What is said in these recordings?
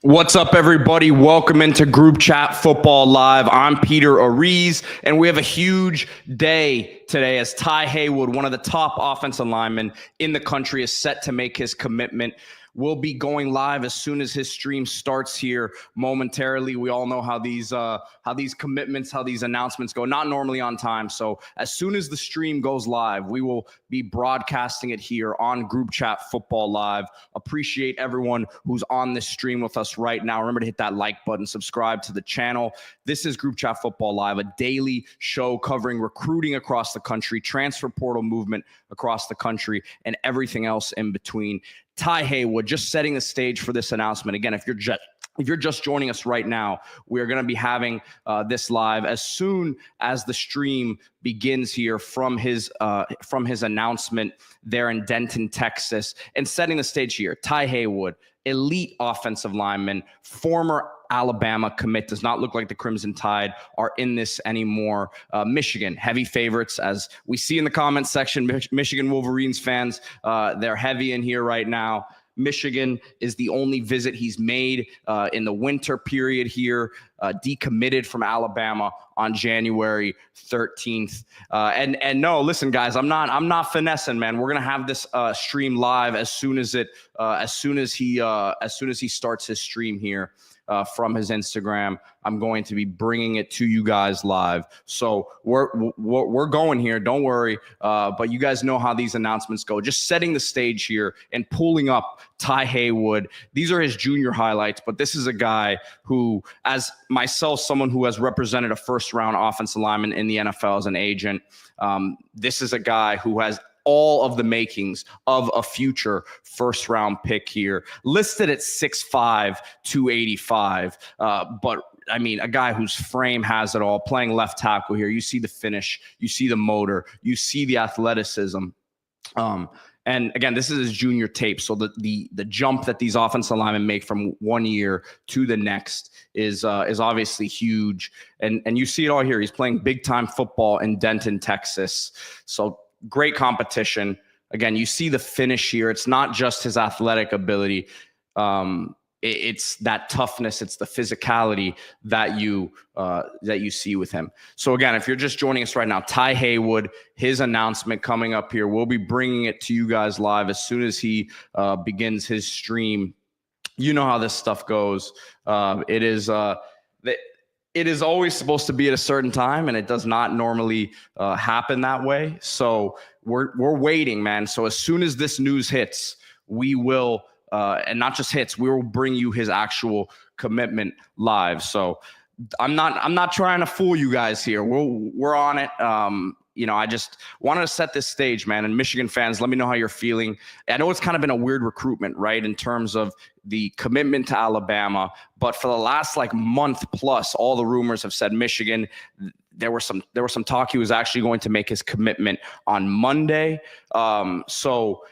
What's up, everybody? Welcome into Group Chat Football Live. I'm Peter Ariz, and we have a huge day today as Ty Haywood, one of the top offensive linemen in the country, is set to make his commitment. We'll be going live as soon as his stream starts here momentarily. We all know how these commitments, how these announcements go, not normally on time. So as soon as the stream goes live, we will be broadcasting it here on Group Chat Football Live. Appreciate everyone who's on this stream with us right now. Remember to hit that like button, subscribe to the channel. This is Group Chat Football Live, a daily show covering recruiting across the country, transfer portal movement across the country, and everything else in between. Ty Haywood, just setting the stage for this announcement. Again, if you're just joining us right now, we are going to be having this live as soon as the stream begins here from his announcement there in Denton, Texas. And setting the stage here, Ty Haywood, elite offensive lineman, former Alabama commit. Does not look like the Crimson Tide are in this anymore. Michigan, heavy favorites, as we see in the comments section. Michigan Wolverines fans, they're heavy in here right now. Michigan is the only visit he's made in the winter period here, decommitted from Alabama on January 13th. And no, listen, guys, I'm not finessing, man. We're gonna have this stream live as soon as he starts his stream here. From his Instagram. I'm going to be bringing it to you guys live. So we're going here. Don't worry. But you guys know how these announcements go. Just setting the stage here and pulling up Ty Haywood. These are his junior highlights, but this is a guy who, as myself, someone who has represented a first-round offensive lineman in the NFL as an agent, this is a guy who has all of the makings of a future first-round pick here, listed at 6'5", 285. But I mean, a guy whose frame has it all, playing left tackle here. You see the finish, you see the motor, you see the athleticism. And again, this is his junior tape. So the jump that these offensive linemen make from one year to the next is obviously huge. And you see it all here. He's playing big-time football in Denton, Texas. So great competition. Again, you see the finish here. It's not just his athletic ability. It's that toughness. It's the physicality that you see with him. So again, if you're just joining us right now, Ty Haywood, his announcement coming up here. We'll be bringing it to you guys live as soon as he begins his stream. You know how this stuff goes. It is always supposed to be at a certain time, and it does not normally happen that way. So we're waiting, man. So as soon as this news hits, we will, and not just hits, we will bring you his actual commitment live. So I'm not trying to fool you guys here. We're on it. I just wanted to set this stage, man. And Michigan fans, let me know how you're feeling. I know it's kind of been a weird recruitment, right, in terms of the commitment to Alabama. But for the last month plus, all the rumors have said Michigan. There was some talk he was actually going to make his commitment on Monday. So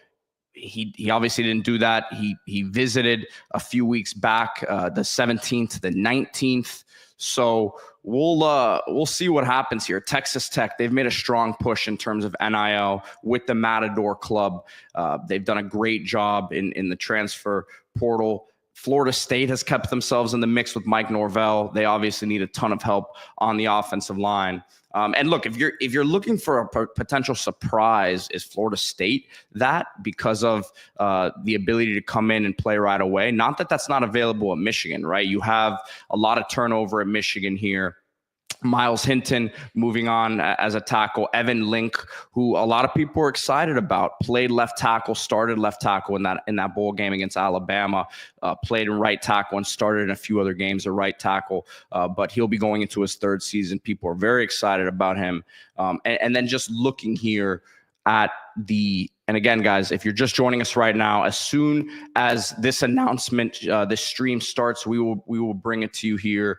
he obviously didn't do that. He visited a few weeks back, the 17th to the 19th. So we'll see what happens here. Texas Tech, they've made a strong push in terms of NIL with the Matador Club. They've done a great job in the transfer portal. Florida State has kept themselves in the mix with Mike Norvell. They obviously need a ton of help on the offensive line. And look, if you're looking for a potential surprise, is Florida State that because of the ability to come in and play right away? Not that that's not available at Michigan, right? You have a lot of turnover at Michigan here. Miles Hinton moving on as a tackle. Evan Link, who a lot of people were excited about, played left tackle, started left tackle in that bowl game against Alabama, played in right tackle and started in a few other games at right tackle. But he'll be going into his third season. People are very excited about him. And then just looking here at and again, guys, if you're just joining us right now, as soon as this announcement, this stream starts, we will bring it to you here.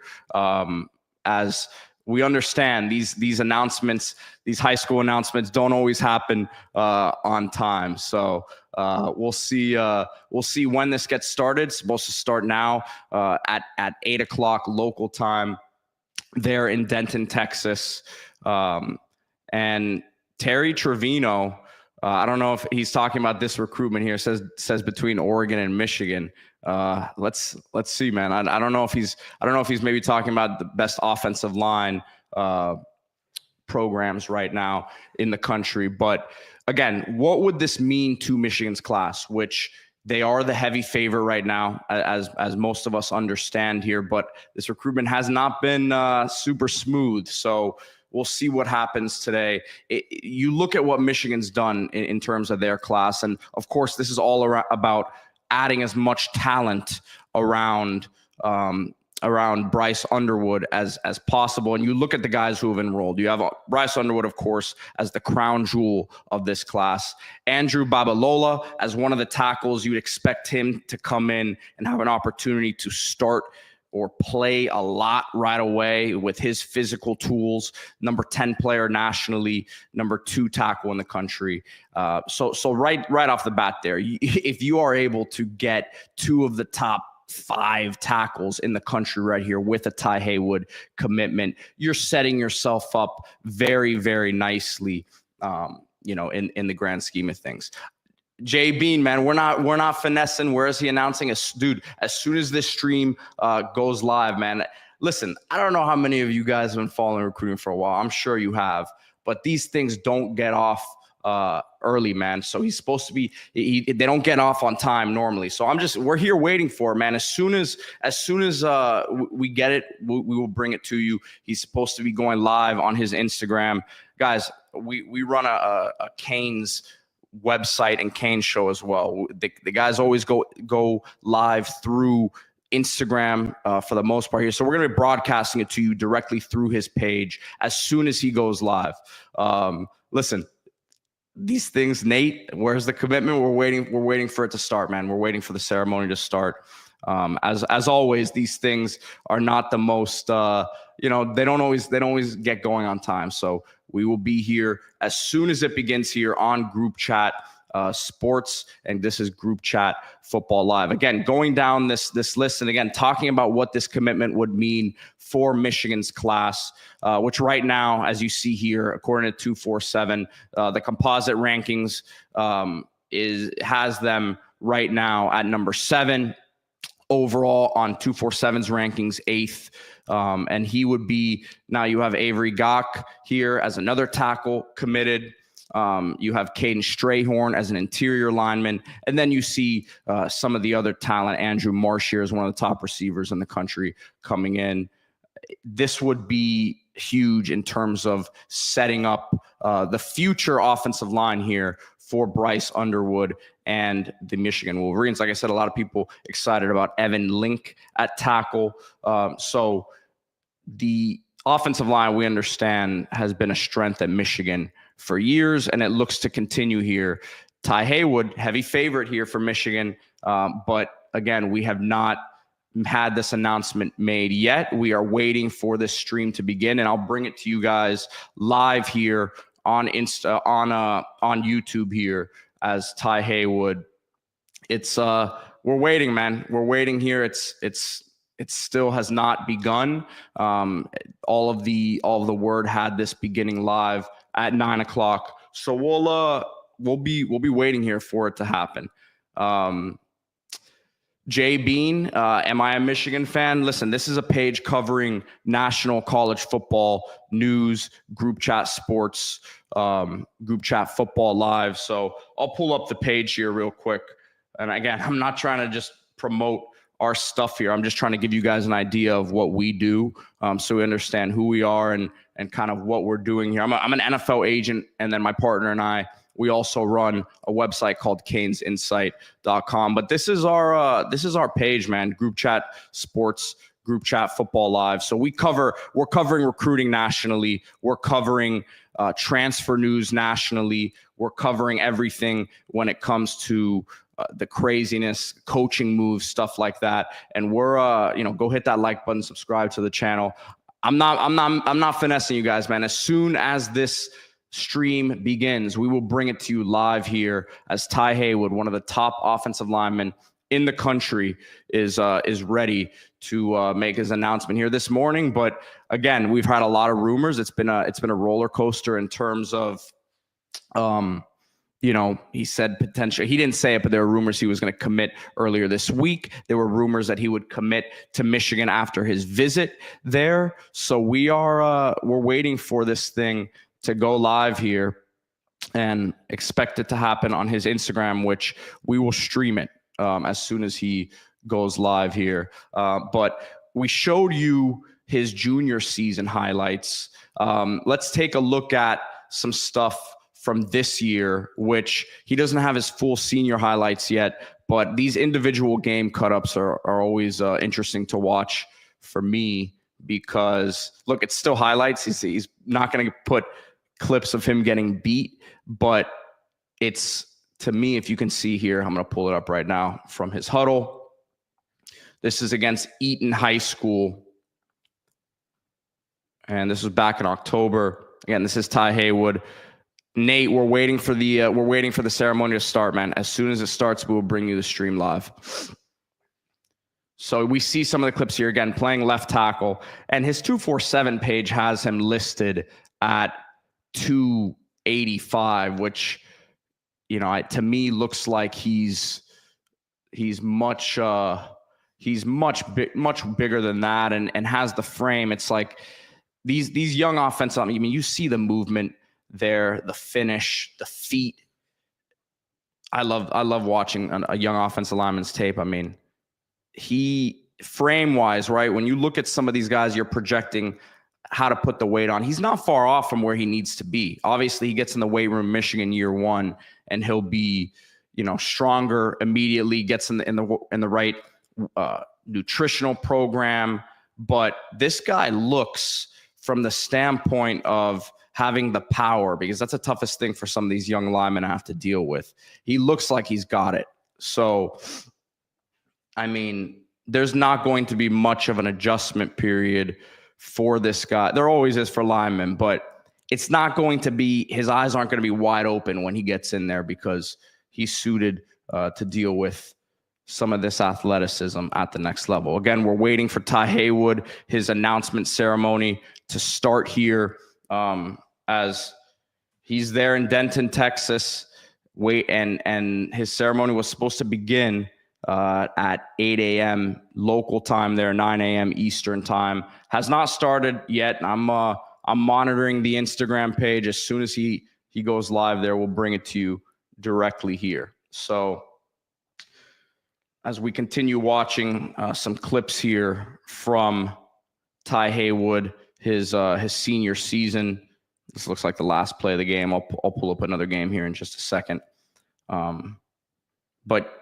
As we understand, these announcements, these high school announcements, don't always happen on time. So we'll see when this gets started. It's supposed to start now at 8 o'clock local time there in Denton, Texas. And Terry Trevino, I don't know if he's talking about this recruitment here. Says between Oregon and Michigan. Let's see, man. I don't know if he's maybe talking about the best offensive line programs right now in the country. But again, what would this mean to Michigan's class, which they are the heavy favorite right now, as most of us understand here. But this recruitment has not been super smooth. So we'll see what happens today. You look at what Michigan's done in terms of their class. And of course, this is all about adding as much talent around Bryce Underwood as possible. And you look at the guys who have enrolled. You have Bryce Underwood, of course, as the crown jewel of this class. Andrew Babalola as one of the tackles. You'd expect him to come in and have an opportunity to start or play a lot right away with his physical tools. Number 10 player nationally, number 2 tackle in the country. So right off the bat there, if you are able to get 2 of the top 5 tackles in the country right here with a Ty Haywood commitment, you're setting yourself up very, very nicely, in the grand scheme of things. Jay Bean, man, we're not finessing. Where is he announcing? Dude, as soon as this stream goes live, man, listen, I don't know how many of you guys have been following recruiting for a while. I'm sure you have, but these things don't get off early, man. So he's supposed to be, they don't get off on time normally. So we're here waiting for it, man. As soon as we get it, we will bring it to you. He's supposed to be going live on his Instagram. Guys, we run a Canes website and Canes show as well. The guys always go live through Instagram for the most part here. So we're going to be broadcasting it to you directly through his page as soon as he goes live. Listen, these things, Nate, where's the commitment? We're waiting for it to start, man. We're waiting for the ceremony to start. As always, these things are not the most, they don't always get going on time. So we will be here as soon as it begins here on Group Chat Sports, and this is Group Chat Football Live. Again, going down this list, and again, talking about what this commitment would mean for Michigan's class, which right now, as you see here, according to 247, the composite rankings has them right now at number 7 overall on 247's rankings, 8th. And he would be, now you have Avery Gach here as another tackle committed. You have Caden Strayhorn as an interior lineman. And then you see some of the other talent. Andrew Marsh here is one of the top receivers in the country coming in. This would be huge in terms of setting up the future offensive line here for Bryce Underwood and the Michigan Wolverines. Like I said, a lot of people excited about Evan Link at tackle. So the offensive line, we understand, has been a strength at Michigan for years, and it looks to continue here. Ty Haywood, heavy favorite here for Michigan. But again, we have not had this announcement made yet. We are waiting for this stream to begin, and I'll bring it to you guys live here on YouTube here as Ty Haywood. It's we're waiting, man. We're waiting here. It still has not begun. All of the word had this beginning live at 9 o'clock. So we'll be waiting here for it to happen. Jay Bean, am I a Michigan fan? Listen, this is a page covering national college football news, Group Chat Sports, Group Chat Football Live. So I'll pull up the page here real quick. And again, I'm not trying to just promote our stuff here. I'm just trying to give you guys an idea of what we do, so we understand who we are and kind of what we're doing here. I'm an NFL agent, and then my partner and I, we also run a website called canesinsight.com. But this is our page, man. Group Chat Sports, Group Chat Football Live. So we're covering recruiting nationally. We're covering transfer news nationally. We're covering everything when it comes to the craziness, coaching moves, stuff like that. And we're go hit that like button, subscribe to the channel. I'm not finessing you guys, man. As soon as this stream begins, we will bring it to you live here as Ty Haywood, one of the top offensive linemen in the country, is ready to make his announcement here this morning. But again, we've had a lot of rumors. It's been a roller coaster in terms of he said potentially, he didn't say it, but there were rumors he was going to commit earlier this week. There were rumors that he would commit to Michigan after his visit there. So we're waiting for this thing to go live here and expect it to happen on his Instagram, which we will stream it as soon as he goes live here. But we showed you his junior season highlights. Let's take a look at some stuff from this year, which he doesn't have his full senior highlights yet, but these individual game cut-ups are always interesting to watch for me because, look, it's still highlights. He's not going to put clips of him getting beat, but it's, to me, if you can see here, I'm going to pull it up right now from his huddle. This is against Eaton High School, and this was back in October. Again, this is Ty Haywood. Nate, we're waiting for the ceremony to start, man. As soon as it starts, we will bring you the stream live. So we see some of the clips here again, playing left tackle, and his 247 page has him listed at 285, which, to me looks like he's much bigger than that, and has the frame. It's like these young offensive. I mean, you see the movement there, the finish, the feet. I love watching a young offensive lineman's tape. I mean, he frame-wise, right? When you look at some of these guys, you're projecting how to put the weight on. He's not far off from where he needs to be. Obviously, he gets in the weight room Michigan year one, and he'll be, stronger immediately. Gets in the right nutritional program. But this guy looks, from the standpoint of having the power, because that's the toughest thing for some of these young linemen to have to deal with. He looks like he's got it. So, I mean, there's not going to be much of an adjustment period for this guy. There always is for linemen, but it's not going to be, his eyes aren't going to be wide open when he gets in there, because he's suited to deal with some of this athleticism at the next level. Again, we're waiting for Ty Haywood, his announcement ceremony to start here. As he's there in Denton, Texas, and his ceremony was supposed to begin at 8 a.m. local time there, 9 a.m. Eastern time. Has not started yet. I'm monitoring the Instagram page. As soon as he goes live there, we'll bring it to you directly here. So as we continue watching some clips here from Ty Haywood, his senior season. This looks like the last play of the game. I'll pull up another game here in just a second. But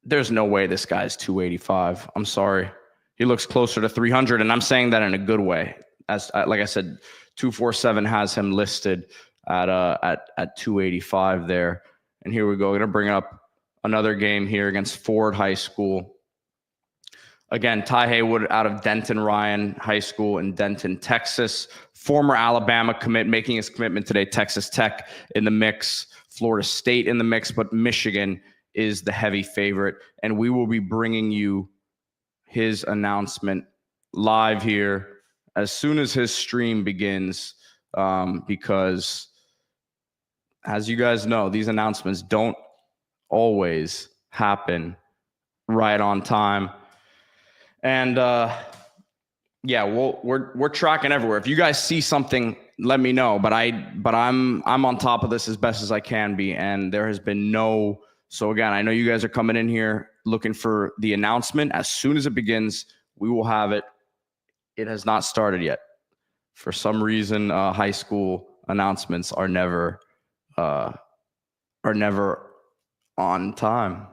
there's no way this guy's 285. I'm sorry. He looks closer to 300, and I'm saying that in a good way. As like I said, 247 has him listed at 285 there. And here we go. We're going to bring up another game here against Ford High School. Again, Ty Haywood out of Denton Ryan High School in Denton, Texas. Former Alabama commit, making his commitment today. Texas Tech in the mix. Florida State in the mix, but Michigan is the heavy favorite. And we will be bringing you his announcement live here as soon as his stream begins, because, as you guys know, these announcements don't always happen right on time. And yeah, we're tracking everywhere. If you guys see something, let me know. But I'm on top of this as best as I can be. And there has been no. So again, I know you guys are coming in here looking for the announcement. As soon as it begins, we will have it. It has not started yet. For some reason, high school announcements are never on time.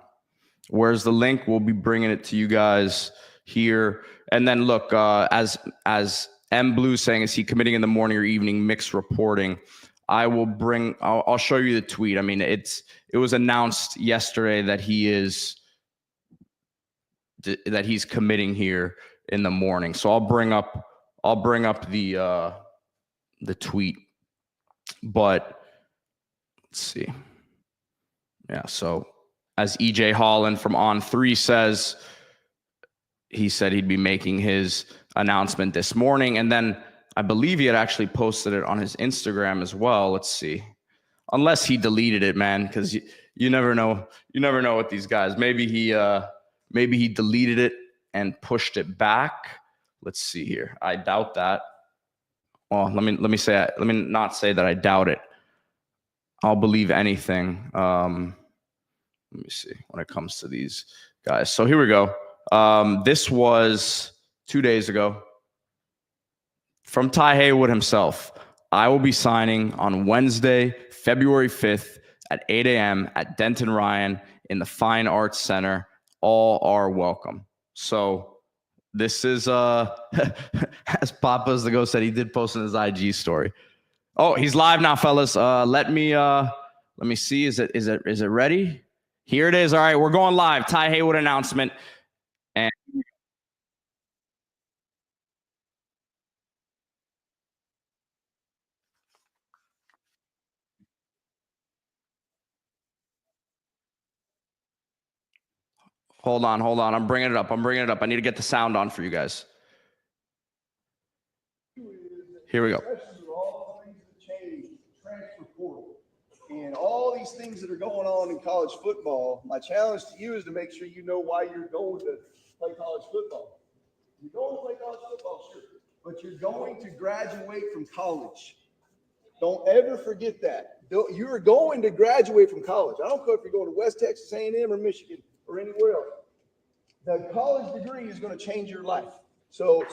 Where's the link? We'll be bringing it to you guys here. And then look, as M Blue saying, is he committing in the morning or evening? Mixed reporting. I'll show you the tweet. I mean, it was announced yesterday that he's committing here in the morning. So I'll bring up the tweet. But let's see. Yeah, so as EJ Holland from On3 says, he said he'd be making his announcement this morning. And then I believe he had actually posted it on his Instagram as well. Let's see. unless he deleted it, man, because you never know. You never know with these guys. Maybe he deleted it and pushed it back. Let's see here. I doubt that. Well, let me not say that I doubt it. I'll believe anything. Let me see when it comes to these guys. So here we go. This was 2 days ago from Ty Haywood himself. I will be signing on Wednesday, February 5th at 8 a.m. at Denton Ryan in the Fine Arts Center. All are welcome. So this is as Papa as the Ghost said, he did post in his IG story. Oh, he's live now, fellas. Let me see. Is it ready? Here it is. All right, we're going live. Ty Haywood announcement. And hold on. I'm bringing it up. I need to get the sound on for you guys. Here we go. All the things that change, transfer portal, and all these things that are going on in college football. My challenge to you is to make sure you know why you're going to play college football. You're going to play college football, sure, but you're going to graduate from college. Don't ever forget that. You're going to graduate from college. I don't care if you're going to West Texas A&M or Michigan or anywhere else. The college degree is going to change your life. So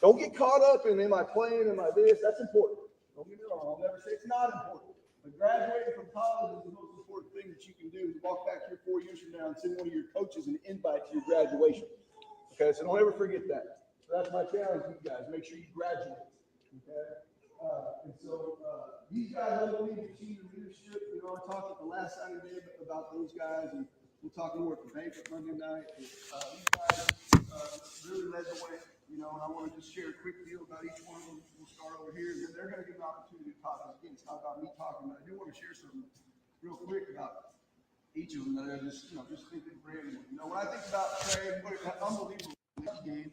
don't get caught up in, am I playing, am I this? That's important. Don't get me wrong. I'll never say it's not important. But graduating from college is the most important thing that you can do is walk back here 4 years from now and send one of your coaches an invite to your graduation. Okay, so don't ever forget that. So that's my challenge to you guys. Make sure you graduate. Okay? These guys, I believe, in senior leadership. You know, I talked at the last Saturday about those guys, and we'll talk more at the bank Monday night. These guys really led the way. You know, and I want to just share a quick deal about each one of them. We'll start over here, and then they're going to give an opportunity to talk. Again, it's not about me talking, but I do want to share something real quick about each of them that I just thinking randomly. You know, when I think about Trey, what an unbelievable game.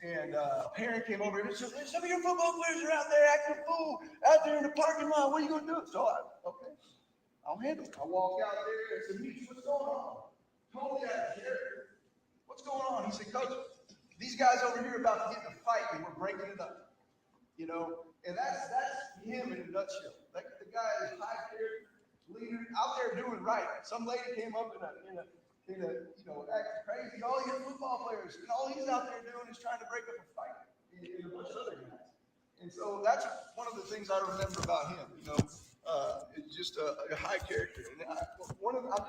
And a parent came over and said, some of your football players are out there acting a fool out there in the parking lot. What are you going to do? So okay, I'll handle it. I walk out there and said, Mitch, what's going on? Totally out of character. What's going on? He said, Coach, these guys over here are about to get in a fight and we're breaking it up. You know, and that's him in a nutshell. Like the guy is high character, leader, out there doing right. Some lady came up in a you know, acting crazy. All these football players, and all he's out there doing is trying to break up a fight and a bunch of other guys. And so that's one of the things I remember about him. You know, it's just a high character. And I'm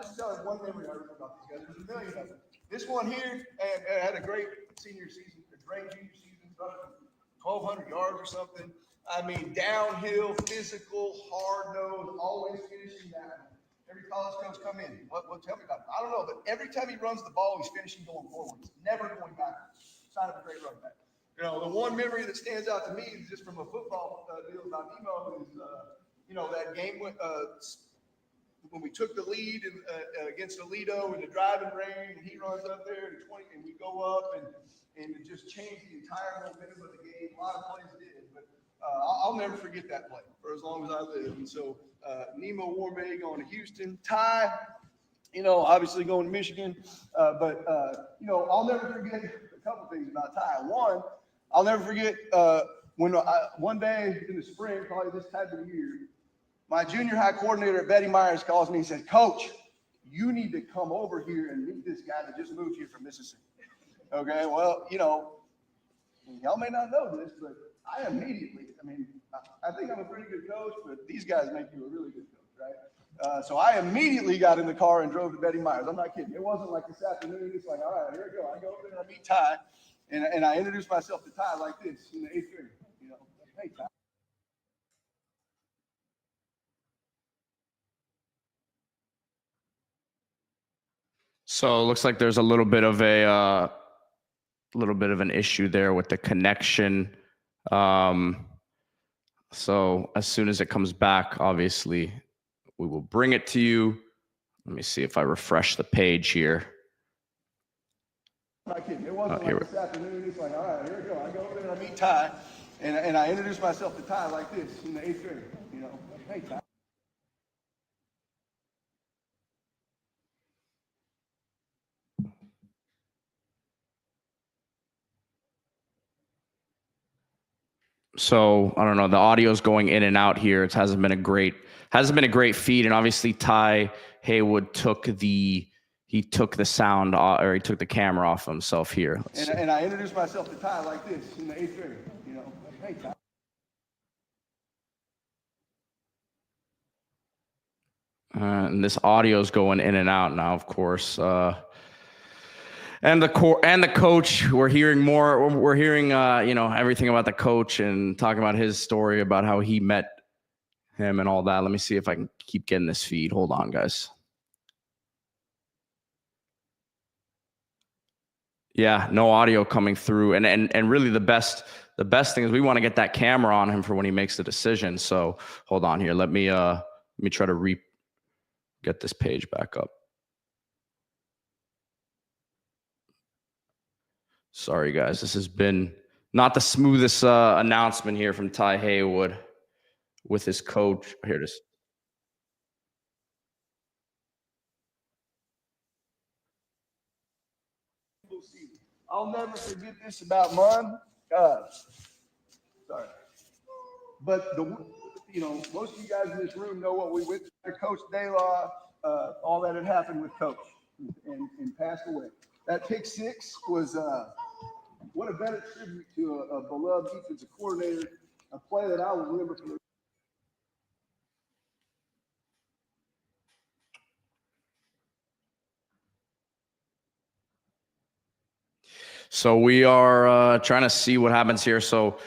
just telling one memory I remember about these guys. There's a million of them. This one here had a great senior season, a great junior season, 1,200 yards or something. I mean, downhill, physical, hard nose, always finishing that. Every college coach come in. What tell me about it? I don't know, but every time he runs the ball, he's finishing going forwards, never going backwards. Sign of a great running back. You know, the one memory that stands out to me is just from a football deal about Nemo is, you know, that game when we took the lead against Aledo in the driving rain, and he runs up there to 20, and we go up, and it just changed the entire momentum of the game. A lot of plays did, but I'll never forget that play for as long as I live. And so Nemo Warmay going to Houston, Ty, you know, obviously going to Michigan, but you know, I'll never forget a couple things about Ty. One, I'll never forget when one day in the spring, probably this type of year, my junior high coordinator at Betty Myers calls me and said, Coach, you need to come over here and meet this guy that just moved here from Mississippi. Okay, well, you know, y'all may not know this, but I think I'm a pretty good coach, but these guys make you a really good coach, right? So I immediately got in the car and drove to Betty Myers. I'm not kidding. It wasn't like this afternoon. It's like, all right, here we go. I go over there and I meet Ty, and I introduce myself to Ty like this in the 8th grade. You know, hey, Ty. So it looks like there's a little bit of an issue there with the connection. So as soon as it comes back, obviously, we will bring it to you. Let me see if I refresh the page here. I'm not kidding. It wasn't like this afternoon. It's like, all right, here we go. I go over there and I meet Ty, and I introduce myself to Ty like this in the 8th grade. You know, hey, Ty. So I don't know. The audio's going in and out here. It hasn't been a great feed. And obviously Ty Haywood took the sound or he took the camera off himself here. And I introduced myself to Ty like this in the 8th grade. You know, hey Ty. And this audio is going in and out now, of course. And the coach, we're hearing more. We're hearing, everything about the coach and talking about his story about how he met him and all that. Let me see if I can keep getting this feed. Hold on, guys. Yeah, no audio coming through, and really the best thing is we want to get that camera on him for when he makes the decision. So hold on here. Let me try to get this page back up. Sorry, guys. This has been not the smoothest announcement here from Ty Haywood with his coach. Here it is. I'll never forget this about Mon. Sorry. But most of you guys in this room know what we went through. Coach DeLaw, all that had happened with Coach and passed away. That pick six was what a better tribute to a beloved defensive coordinator, a play that I will remember for the So we are trying to see what happens here. So,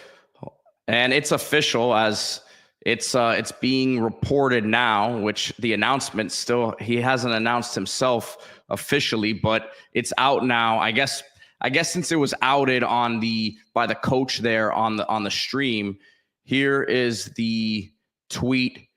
and it's official as it's being reported now, which the announcement still, he hasn't announced himself officially, but it's out now. I guess since it was outed by the coach there on the stream, here is the tweet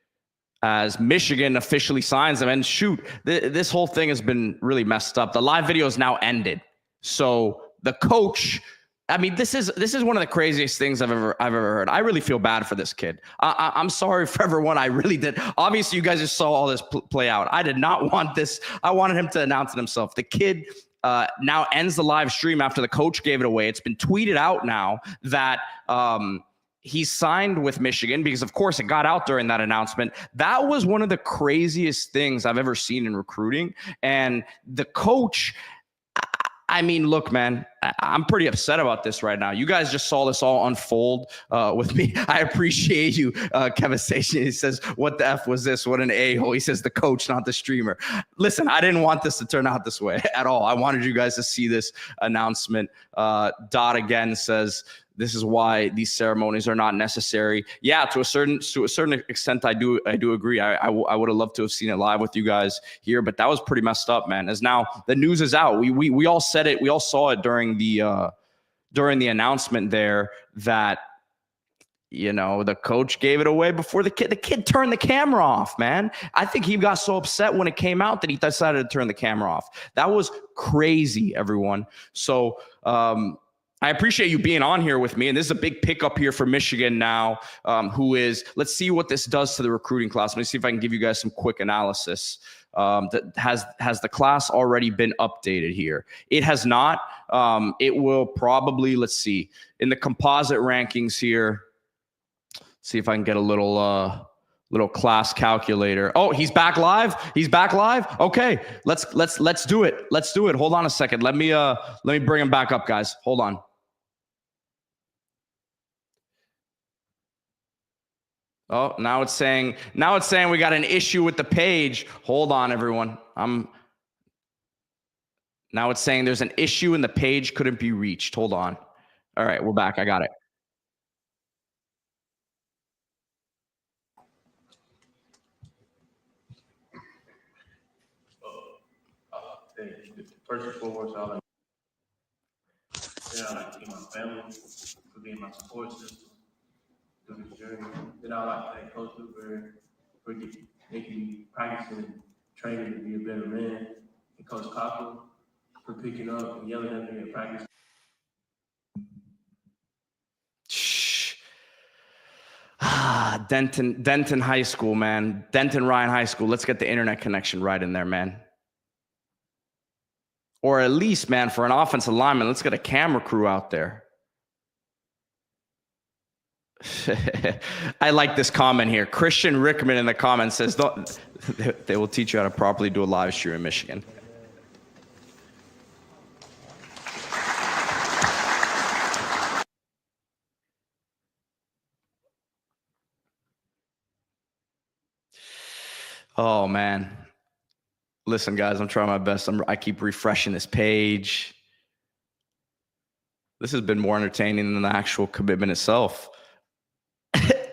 as Michigan officially signs them. And shoot, this whole thing has been really messed up. The live video is now ended. So the coach, I mean, this is one of the craziest things I've ever heard. I really feel bad for this kid. I'm sorry for everyone. I really did. Obviously, you guys just saw all this play out. I did not want this. I wanted him to announce it himself. The kid now ends the live stream after the coach gave it away. It's been tweeted out now that he signed with Michigan because, of course, it got out during that announcement. That was one of the craziest things I've ever seen in recruiting. And the coach, I mean, look, man, I'm pretty upset about this right now. You guys just saw this all unfold with me. I appreciate you, Kevin Station. He says, what the F was this? What an a-hole. He says, the coach, not the streamer. Listen, I didn't want this to turn out this way at all. I wanted you guys to see this announcement. Dot again says, this is why these ceremonies are not necessary. Yeah, to a certain extent, I do agree. I would have loved to have seen it live with you guys here, but that was pretty messed up, man. As now the news is out. We all said it. We all saw it during the announcement there that the coach gave it away before the kid turned the camera off, man. I think he got so upset when it came out that he decided to turn the camera off. That was crazy, everyone. So I appreciate you being on here with me. And this is a big pickup here for Michigan now, let's see what this does to the recruiting class. Let me see if I can give you guys some quick analysis. Has the class already been updated here? It has not. It will probably, let's see, in the composite rankings here, see if I can get a little class calculator. Oh, he's back live. Okay, let's do it. Hold on a second. Let me bring him back up, guys. Hold on. Oh, now it's saying we got an issue with the page. Hold on, everyone. Now it's saying there's an issue and the page couldn't be reached. Hold on. All right, we're back. I got it. First and foremost, I like to thank my family for being my support system through this journey. Then I like to thank Coach Luber for making me practice and training to be a better man, and Coach Cochran for picking up and yelling at me at practice. Denton High School, man. Denton Ryan High School. Let's get the internet connection right in there, man. Or at least, man, for an offensive lineman, let's get a camera crew out there. I like this comment here. Christian Rickman in the comments says, they will teach you how to properly do a live stream in Michigan. Oh, man. Listen, guys, I'm trying my best. I keep refreshing this page. This has been more entertaining than the actual commitment itself.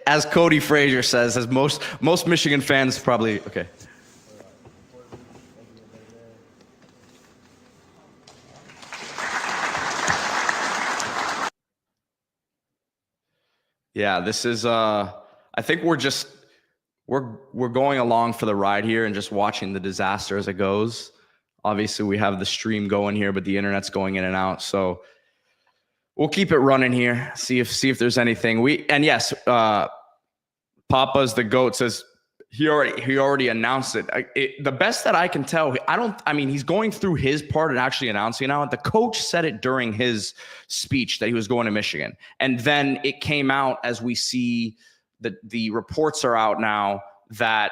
As Cody Frazier says, as most Michigan fans probably, okay. Yeah, this is, I think we're going along for the ride here and just watching the disaster as it goes. Obviously, we have the stream going here, but the internet's going in and out. So we'll keep it running here. See if there's anything. Yes, Papa's the GOAT says he already announced it. The best that I can tell, he's going through his part and actually announcing it now. The coach said it during his speech that he was going to Michigan. And then it came out, as we see the reports are out now, that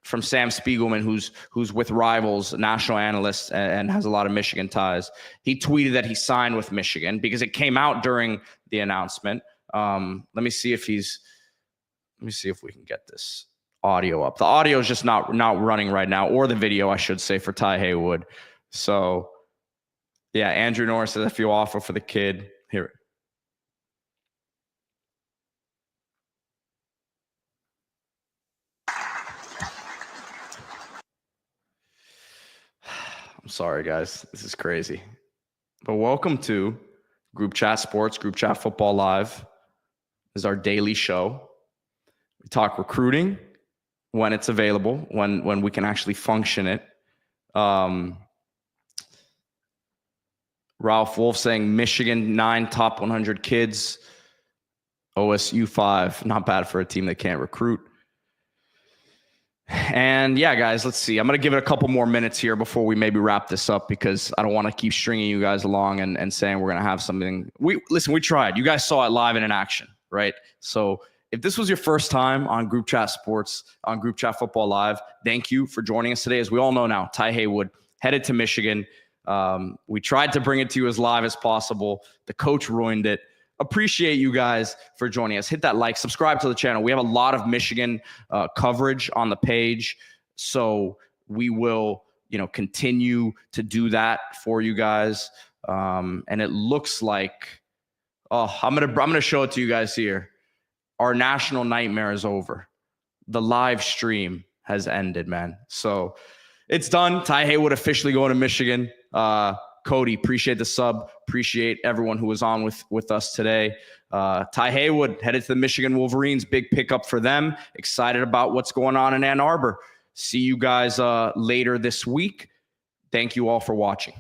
from Sam Spiegelman, who's with Rivals, national analyst, and has a lot of Michigan ties. He tweeted that he signed with Michigan because it came out during the announcement. Let me see if we can get this audio up. The audio is just not running right now, or the video, I should say, for Ty Haywood. So, yeah, Andrew Norris says, if you offer for the kid, here. I'm sorry, guys. This is crazy. But welcome to Group Chat Sports, Group Chat Football Live. This is our daily show. We talk recruiting when it's available, when we can actually function it. Ralph Wolf saying Michigan 9 top 100 kids, OSU 5. Not bad for a team that can't recruit. And yeah, guys, let's see. I'm going to give it a couple more minutes here before we maybe wrap this up, because I don't want to keep stringing you guys along and saying we're going to have something. We tried. You guys saw it live and in action, right? So if this was your first time on Group Chat Sports, on Group Chat Football Live, thank you for joining us today. As we all know now, Ty Haywood headed to Michigan. We tried to bring it to you as live as possible. The coach ruined it. Appreciate you guys for joining us. Hit that like, subscribe to the channel. We have a lot of Michigan coverage on the page, so we will, continue to do that for you guys. And it looks like, I'm gonna show it to you guys here. Our national nightmare is over. The live stream has ended, man. So it's done. Ty Haywood officially going to Michigan. Cody, appreciate the sub. Appreciate everyone who was on with us today. Ty Haywood headed to the Michigan Wolverines. Big pickup for them. Excited about what's going on in Ann Arbor. See you guys later this week. Thank you all for watching.